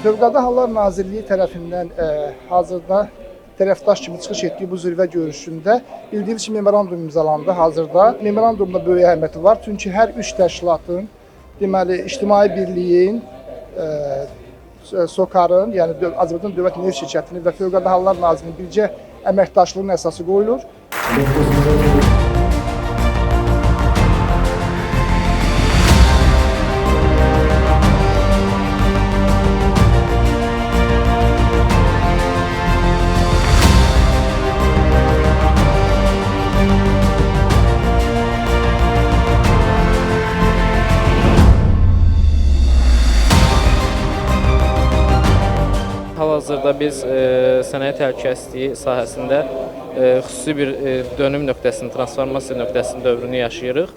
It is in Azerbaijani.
Fövqəladə Hallar Nazirliyi tərəfindən hazırda tərəfdaş kimi çıxış etdiyi bu zirvə görüşündə bildiyiniz kimi memorandum imzalandı hazırda. Memorandumda böyük əhəmiyyəti var, çünki hər üç təşkilatın, deməli, İctimai Birliyin, SOCAR-ın, yəni Azərbaycan Dövlət Neft Şirkətinin və Fövqəladə Hallar Nazirliyinin birgə əməkdaşlığının əsası qoyulur. Hal-hazırda biz sənaye təhlükəsizliyi sahəsində xüsusi bir dönüm nöqtəsinin, transformasiya nöqtəsinin dövrünü yaşayırıq.